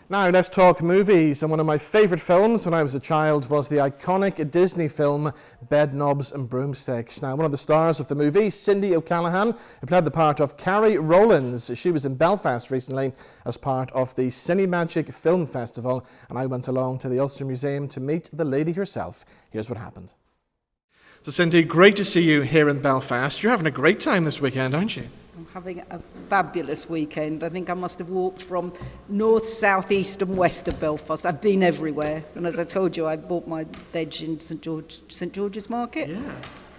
Now let's talk movies, and one of my favourite films when I was a child was the iconic Disney film Bedknobs and Broomsticks. Now one of the stars of the movie, Cindy O'Callaghan, who played the part of Carrie Rawlins. She was in Belfast recently as part of the Cinemagic Film Festival, and I went along to the Ulster Museum to meet the lady herself. Here's what happened. So Cindy, great to see you here in Belfast. You're having a great time this weekend, aren't you? I'm having a fabulous weekend. I think I must have walked from north, south, east and west of Belfast. I've been everywhere. And as I told you, I bought my veg in St George's Market. Yeah.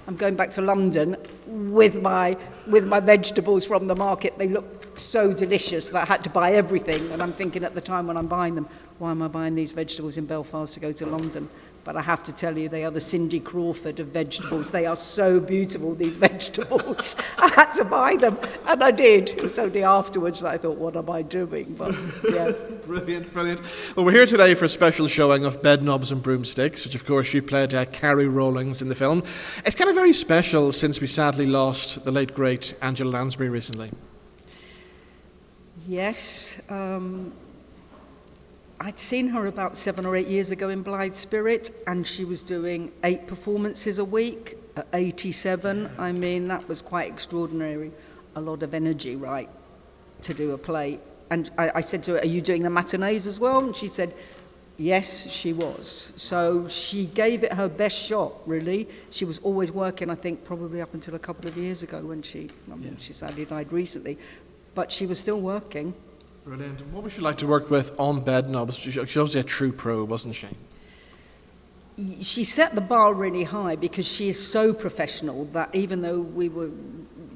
I'm going back to London with my vegetables from the market. They look so delicious that I had to buy everything. And I'm thinking at the time when I'm buying them, why am I buying these vegetables in Belfast to go to London? But I have to tell you, they are the Cindy Crawford of vegetables. They are so beautiful, these vegetables. I had to buy them, and I did. It was only afterwards that I thought, what am I doing? But yeah. Brilliant, brilliant. Well, we're here today for a special showing of Bedknobs and Broomsticks, which of course you played Carrie Rawlins in the film. It's kind of very special since we sadly lost the late, great Angela Lansbury recently. Yes. I'd seen her about 7 or 8 years ago in Blithe Spirit, and she was doing 8 performances a week at 87. I mean, that was quite extraordinary. A lot of energy, right, to do a play. And I said to her, are you doing the matinees as well? And she said, yes, she was. So she gave it her best shot, really. She was always working, I think, probably up until a couple of years ago when she sadly died recently. But she was still working. Brilliant. What was she like to work with on Bedknobs? She was obviously a true pro, wasn't she? She set the bar really high because she is so professional that even though we were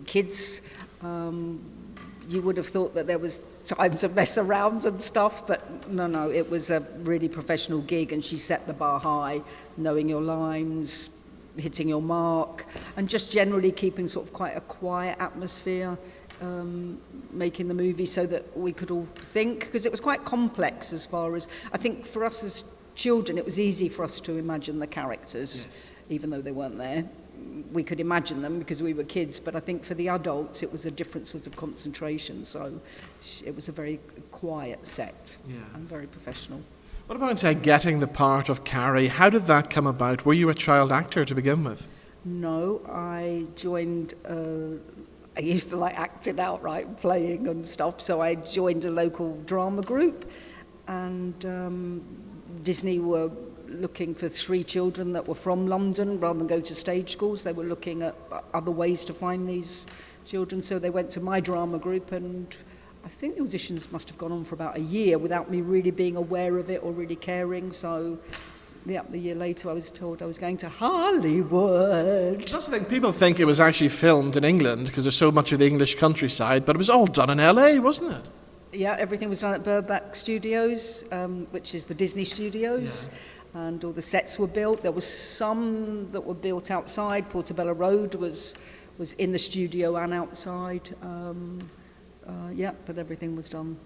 kids, you would have thought that there was time to mess around and stuff, but no, it was a really professional gig, and she set the bar high, knowing your lines, hitting your mark, and just generally keeping sort of quite a quiet atmosphere. Making the movie so that we could all think, because it was quite complex as far as, I think for us as children it was easy for us to imagine the characters, yes. Even though they weren't there. We could imagine them because we were kids, but I think for the adults it was a different sort of concentration, so it was a very quiet set, yeah. And very professional. What about getting the part of Carrie? How did that come about? Were you a child actor to begin with? No, I joined I used to like acting out, right, playing and stuff, so I joined a local drama group, and Disney were looking for 3 children that were from London rather than go to stage schools. They were looking at other ways to find these children, so they went to my drama group, and I think the auditions must have gone on for about a year without me really being aware of it or really caring, so yeah, the year later I was told I was going to Hollywood. That's the thing, people think it was actually filmed in England because there's so much of the English countryside, but it was all done in LA, wasn't it? Yeah, everything was done at Burbank Studios, which is the Disney Studios, yeah. And all the sets were built. There was some that were built outside. Portobello Road was in the studio and outside. But everything was done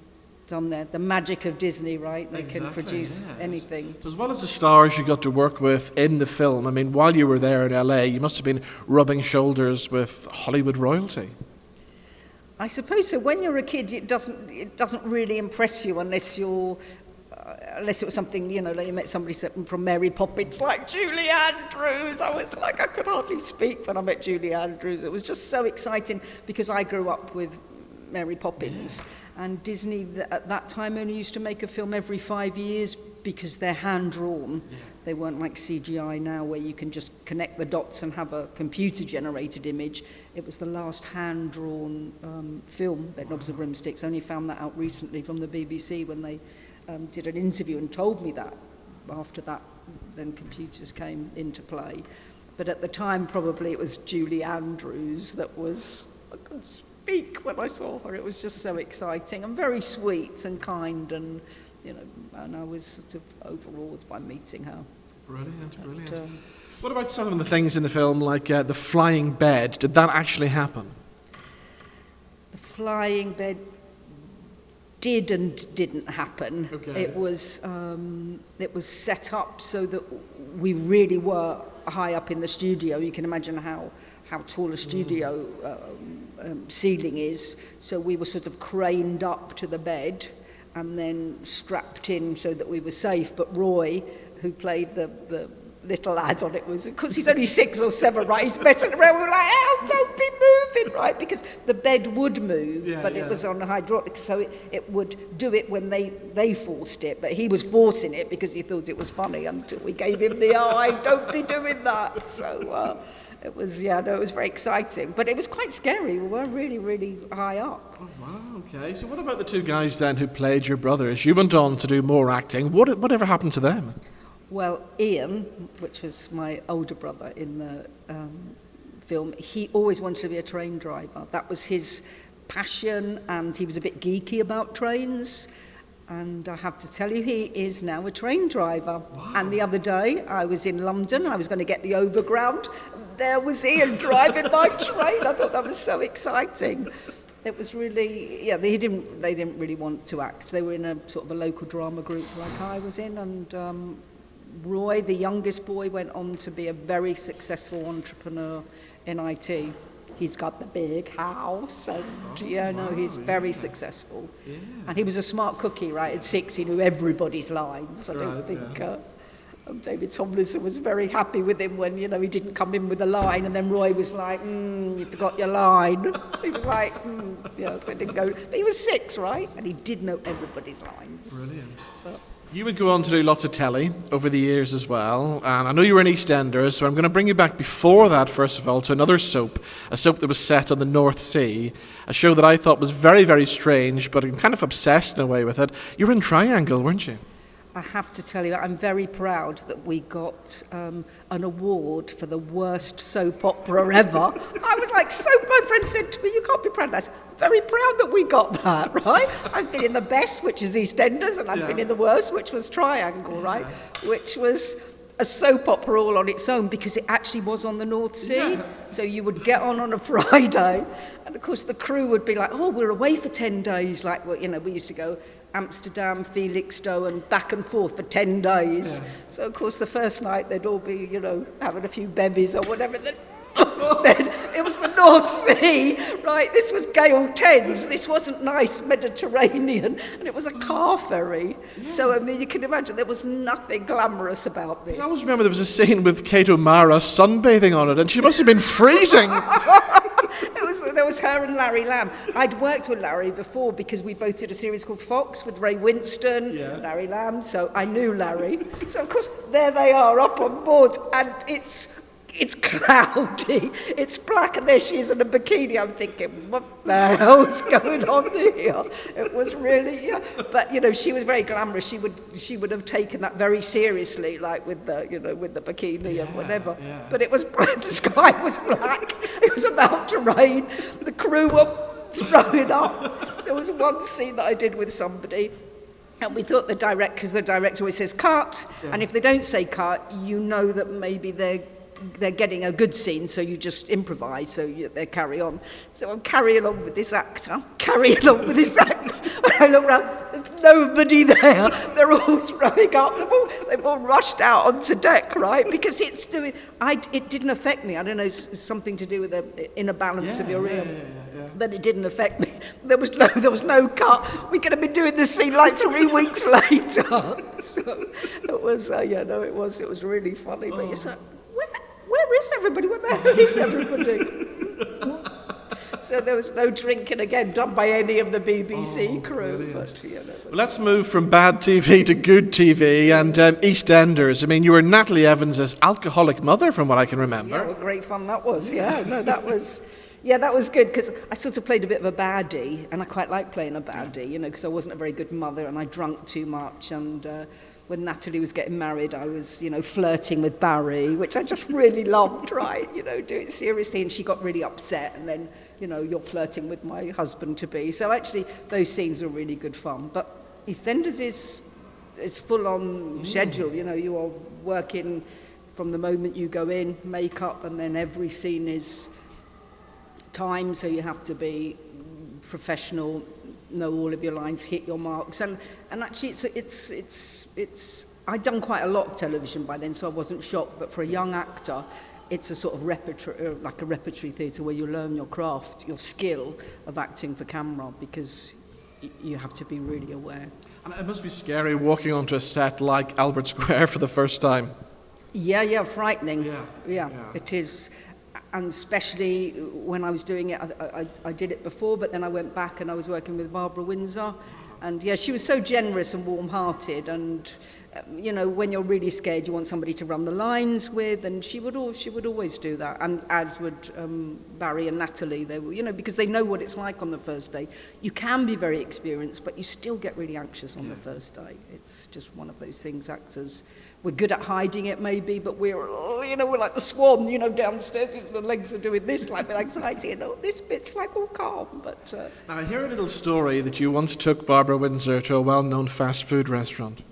there. The magic of Disney, right? They can produce anything. So as well as the stars you got to work with in the film, I mean, while you were there in LA, you must have been rubbing shoulders with Hollywood royalty. I suppose so. When you're a kid, it doesn't really impress you unless it was something, like you met somebody from Mary Poppins, like Julie Andrews. I was like, I could hardly speak when I met Julie Andrews. It was just so exciting because I grew up with Mary Poppins. Yeah. And Disney at that time only used to make a film every 5 years because they're hand-drawn. Yeah. They weren't like CGI now where you can just connect the dots and have a computer-generated image. It was the last hand-drawn film, Bedknobs and Broomsticks. I only found that out recently from the BBC when they did an interview and told me that. After that, then computers came into play. But at the time, probably it was Julie Andrews that was... I could speak when I saw her. It was just so exciting and very sweet and kind, and and I was sort of overawed by meeting her. Brilliant. What about some of the things in the film, like the flying bed? Did that actually happen? The flying bed did and didn't happen. Okay. It was set up so that we really were high up in the studio. You can imagine how tall a studio ceiling is. So we were sort of craned up to the bed, and then strapped in so that we were safe. But Roy, who played the little lad on it, was, because he's only 6 or 7, right, he's messing around. We were like, "Ow, don't be moving," right, because the bed would move, it was on hydraulics, so it would do it when they forced it, but he was forcing it because he thought it was funny until we gave him the eye, "Don't be doing that." So it was, it was very exciting, but it was quite scary. We were really, really high up. Oh, wow, okay. So what about the 2 guys then who played your brothers? You went on to do more acting. Whatever happened to them? Well, Ian, which was my older brother in the film, he always wanted to be a train driver. That was his passion, and he was a bit geeky about trains. And I have to tell you, he is now a train driver. Wow. And the other day, I was in London. I was going to get the overground. There was Ian driving my train. I thought that was so exciting. It was really, they didn't really want to act. They were in a sort of a local drama group like I was in, and Roy, the youngest boy, went on to be a very successful entrepreneur in IT. He's got the big house, and he's very successful. Yeah. And he was a smart cookie, right? At 6, he knew everybody's lines. I don't think David Tomlinson was very happy with him when, he didn't come in with a line, and then Roy was like, "You forgot your line." He was like, so it didn't go. But he was 6, right? And he did know everybody's lines. Brilliant. You would go on to do lots of telly over the years as well, and I know you were in Eastenders, so I'm going to bring you back before that, first of all, to another soap, a soap that was set on the North Sea, a show that I thought was very, very strange, but I'm kind of obsessed in a way with it. You were in Triangle, weren't you? I have to tell you, I'm very proud that we got an award for the worst soap opera ever. I was like, my friend said to me, "You can't be proud of that." I'm very proud that we got that, right? I've been in the best, which is Eastenders, and I've been in the worst, which was Triangle, right? Which was a soap opera all on its own, because it actually was on the North Sea. Yeah. So you would get on a Friday, and of course the crew would be like, "Oh, we're away for 10 days." Like, well, we used to go Amsterdam, Felixstowe, and back and forth for 10 days. Yeah. So, of course, the first night they'd all be, having a few bevies or whatever. Then it was the North Sea, right? This was Gale 10s. This wasn't nice Mediterranean, and it was a car ferry. Yeah. So, you can imagine there was nothing glamorous about this. I always remember there was a scene with Kate O'Mara sunbathing on it, and she must have been freezing. There was her and Larry Lamb. I'd worked with Larry before because we both did a series called Fox with Ray Winston, Larry Lamb, so I knew Larry. So, of course, there they are up on board, and it's cloudy, it's black, and there she is in a bikini. I'm thinking, what the hell's going on here? It was really, But, she was very glamorous. She would have taken that very seriously, like with the bikini and whatever. Yeah. But it was black, the sky was black, it was about to rain, the crew were throwing up. There was one scene that I did with somebody, and we thought because the director always says cut, and if they don't say cut, you know that maybe they're getting a good scene, so you just improvise, so they carry on. So I'm carrying on with this actor. When I look around, there's nobody there. They're all throwing up. They've all rushed out onto deck, right? Because it didn't affect me. I don't know, it's something to do with the inner balance of your ear. But it didn't affect me. There was no cut. We could have been doing this scene like 3 weeks later. So it was, it was really funny. But you're like, where is everybody? What the hell is everybody? So there was no drinking again done by any of the BBC crew. But, well, let's move from bad TV to good TV and EastEnders. I mean, you were Natalie Evans' alcoholic mother, from what I can remember. Yeah, what great fun that was. That was good, because I sort of played a bit of a baddie, and I quite like playing a baddie, because I wasn't a very good mother, and I drank too much, and when Natalie was getting married, I was, flirting with Barry, which I just really loved, right? Do it seriously, and she got really upset, and then, you're flirting with my husband-to-be. So actually, those scenes were really good fun. But EastEnders is full-on schedule, you are working from the moment you go in, makeup, and then every scene is time, so you have to be professional, know all of your lines, hit your marks, and actually it's I'd done quite a lot of television by then, so I wasn't shocked. But for a young actor, it's a sort of repertory theatre where you learn your craft, your skill of acting for camera, because you have to be really aware. And it must be scary walking onto a set like Albert Square for the first time. Yeah, frightening. Yeah. It is. And especially when I was doing it, I did it before, but then I went back and I was working with Barbara Windsor. And yeah, she was so generous and warm-hearted, and you know, when you're really scared, you want somebody to run the lines with, and she would always do that, and as would Barry and Natalie. They were, you know, because they know what it's like on the first day. You can be very experienced, but you still get really anxious on the first day. It's just one of those things. Actors, we're good at hiding it maybe, but we're like the swan, you know, downstairs. The legs are doing this, like with anxiety, and this bit's like all calm. But now I hear a little story that you once took Barbara Windsor to a well-known fast food restaurant.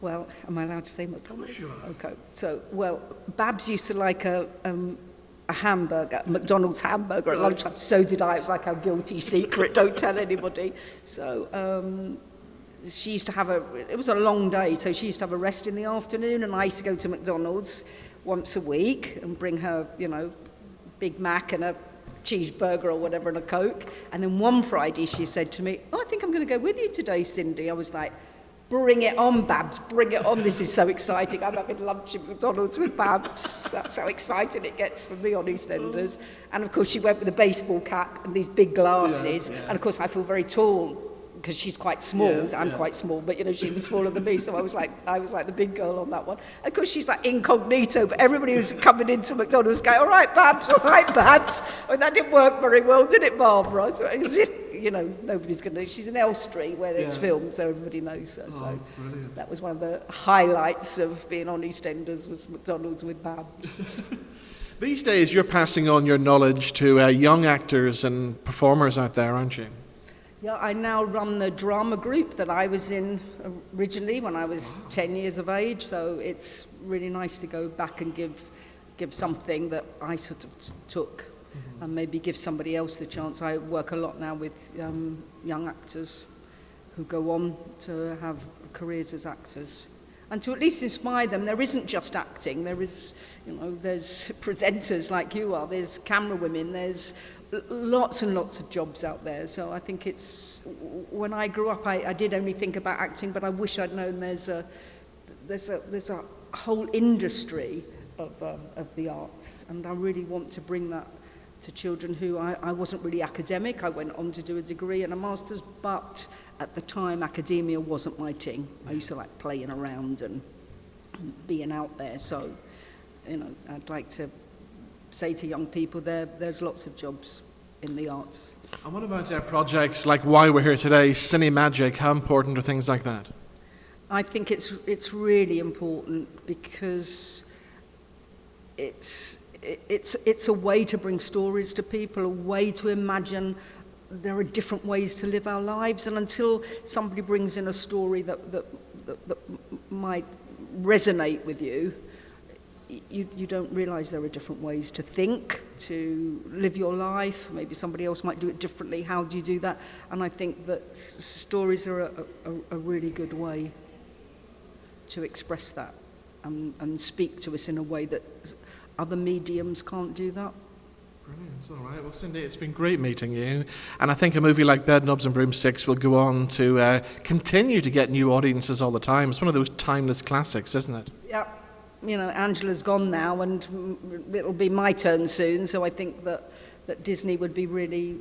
Well, am I allowed to say McDonald's? Sure. Okay. So, well, Babs used to like a hamburger, McDonald's hamburger at lunchtime. So did I. It was like our guilty secret. Don't tell anybody. So she used to have it was a long day, so she used to have a rest in the afternoon, and I used to go to McDonald's once a week and bring her, you know, Big Mac and a cheeseburger or whatever and a Coke. And then one Friday she said to me, "Oh, I think I'm going to go with you today, Cindy." I was like, "Bring it on, Babs, bring it on. This is so exciting. I'm having lunch at McDonald's with Babs." That's how exciting it gets for me on EastEnders. And of course she went with a baseball cap and these big glasses. And of course I feel very tall because she's quite small. I'm quite small, but you know, she was smaller than me, so I was like the big girl on that one. And of course she's like incognito, but everybody who's coming into McDonald's was going, all right, Babs. And that didn't work very well, did it, Barbara? So as if, you know, nobody's going to. She's in Elstree where it's filmed, so everybody knows her. So that was one of the highlights of being on EastEnders, was McDonald's with Babs. These days you're passing on your knowledge to young actors and performers out there, aren't you? Yeah, I now run the drama group that I was in originally when I was 10 years of age, so it's really nice to go back and give something that I sort of took, and maybe give somebody else the chance. I work a lot now with young actors who go on to have careers as actors, and to at least inspire them. There isn't just acting. There is, you know, there's presenters like you are. There's camera women. There's lots and lots of jobs out there. So I think it's, when I grew up, I did only think about acting, but I wish I'd known there's a whole industry of the arts, and I really want to bring that to children who I wasn't really academic. I went on to do a degree and a master's, but at the time academia wasn't my thing. I used to like playing around and being out there. So, you know, I'd like to say to young people there's lots of jobs in the arts. And what about projects like why we're here today, Cine Magic? How important are things like that? I think it's really important because it's a way to bring stories to people, a way to imagine there are different ways to live our lives, and until somebody brings in a story that might resonate with you, you don't realise there are different ways to think, to live your life. Maybe somebody else might do it differently. How do you do that? And I think that stories are a really good way to express that and speak to us in a way that other mediums can't do that. Brilliant, all right. Well, Cindy, it's been great meeting you. And I think a movie like Bedknobs and Broomsticks will go on to continue to get new audiences all the time. It's one of those timeless classics, isn't it? Yeah. You know, Angela's gone now, and it'll be my turn soon, so I think that Disney would be really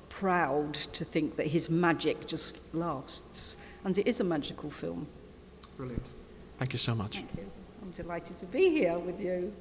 proud to think that his magic just lasts. And it is a magical film. Brilliant. Thank you so much. Thank you. I'm delighted to be here with you.